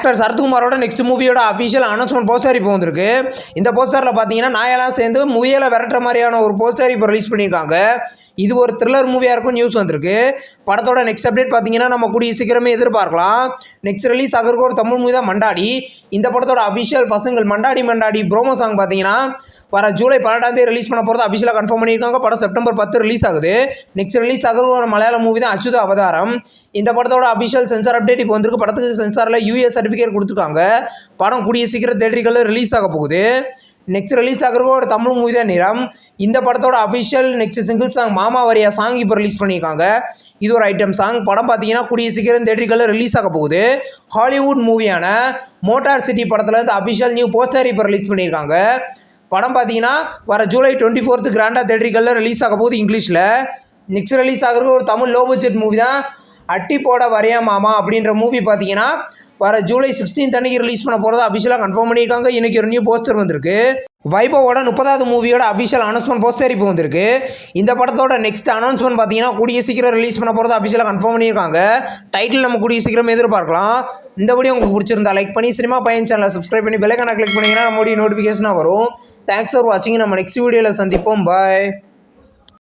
Actor சரத்குமாரோட next மூவியோட official announcement poster இப்போ வந்திருக்கு. இந்த போஸ்டரில் பார்த்தீங்கன்னா நாயெல்லாம் சேர்ந்து முயலை விரட்டுற மாதிரியான ஒரு போஸ்டர் இப்போ ரிலீஸ் பண்ணியிருக்காங்க. இது ஒரு த்ரில்லர் மூவியாக இருக்கும் நியூஸ் வந்திருக்கு. படத்தோட நெக்ஸ்ட் அப்டேட் பார்த்தீங்கன்னா நம்ம கூடிய சீக்கிரமே எதிர்பார்க்கலாம். நெக்ஸ்ட் ரிலீஸ் ஆகிற ஒரு தமிழ் மூவி தான் மண்டாடி. இந்த படத்தோட அஃபிஷியல் பசங்கள் மண்டாடி ப்ரோமோ சாங் பார்த்தீங்கன்னா வர ஜூலை 12 ரிலீஸ் பண்ண போகிறது அஃபிஷியலாக கன்ஃபார்ம் பண்ணியிருக்காங்க. படம் செப்டம்பர் 10 ரிலீஸ் ஆகுது. நெக்ஸ்ட் ரிலீஸ் ஆகிற ஒரு மலையாள மூவி தான் அச்சுத அவதாரம். இந்த படத்தோட அஃபிஷியல் சென்சார் அப்டேட் இப்போ வந்திருக்கு. படத்துக்கு சென்சாரில் யூஎஸ் சர்டிஃபிகேட் கொடுத்துருக்காங்க. படம் கூடிய சீக்கிரம் தேட்டரிகளில் ரிலீஸ் ஆக போகுது. நெக்ஸ்ட் ரிலீஸ் ஆகிற ஒரு தமிழ் மூவி தான் நிறம். இந்த படத்தோட அஃபிஷியல் நெக்ஸ்ட் சிங்கிள் சாங் மாமா வரியா சாங் இப்போ ரிலீஸ் பண்ணியிருக்காங்க. இது ஒரு ஐட்டம் சாங். படம் பார்த்தீங்கன்னா கூடிய சீக்கிரம் தேட்டரிகளில் ரிலீஸ் ஆக போகுது. ஹாலிவுட் மூவியான மோட்டார் சிட்டி படத்தில் இருந்து அஃபிஷியல் நியூ போஸ்டர் இப்போ ரிலீஸ் பண்ணியிருக்காங்க. படம் பார்த்தீங்கன்னா வர ஜூலை 24 கிராண்டாக தேட்டரிகளில் ரிலீஸ் ஆக போகுது இங்கிலீஷில். நெக்ஸ்ட் ரிலீஸ் ஆகிற ஒரு தமிழ் லோ பட்ஜெட் மூவி தான் அட்டி போட வரையா மாமா அப்படின்ற மூவி பார்த்தீங்கன்னா வர ஜூலை 16 அன்னைக்கு ரிலீஸ் பண்ண போகிறதா அஃபிஷியலாக கன்ஃபார்ம் பண்ணியிருக்காங்க. இன்றைக்கி ஒரு நியூ போஸ்டர் வந்திருக்கு. வைபவோட 30வது மூவியோட அஃபிஷியல் அனௌன்ஸ்மெண்ட் போஸ்டர் இப்போ வந்திருக்கு. இந்த படத்தோட நெக்ஸ்ட் அனௌன்ஸ்மெண்ட் பார்த்தீங்கன்னா கூடிய சீக்கிரம் ரிலீஸ் பண்ண போகிறதா அஃபிஷியலாக கன்ஃபார்ம் பண்ணியிருக்காங்க. டைட்டில் நம்ம கூடிய சீக்கிரம் எதிர்பார்க்கலாம். இந்த வீடியோ உங்களுக்கு பிடிச்சிருந்தா லைக் பண்ணி சினிமா பையன் சேனலை சப்ஸ்கிரைப் பண்ணி பெல் ஐகானை கிளிக் பண்ணிங்கன்னா நம்மளுடைய நோட்டிஃபிகேஷனாக வரும். தேங்க்ஸ் ஃபார் வாட்சிங். நம்ம நெக்ஸ்ட் வீடியோவில் சந்திப்போம். பாய்.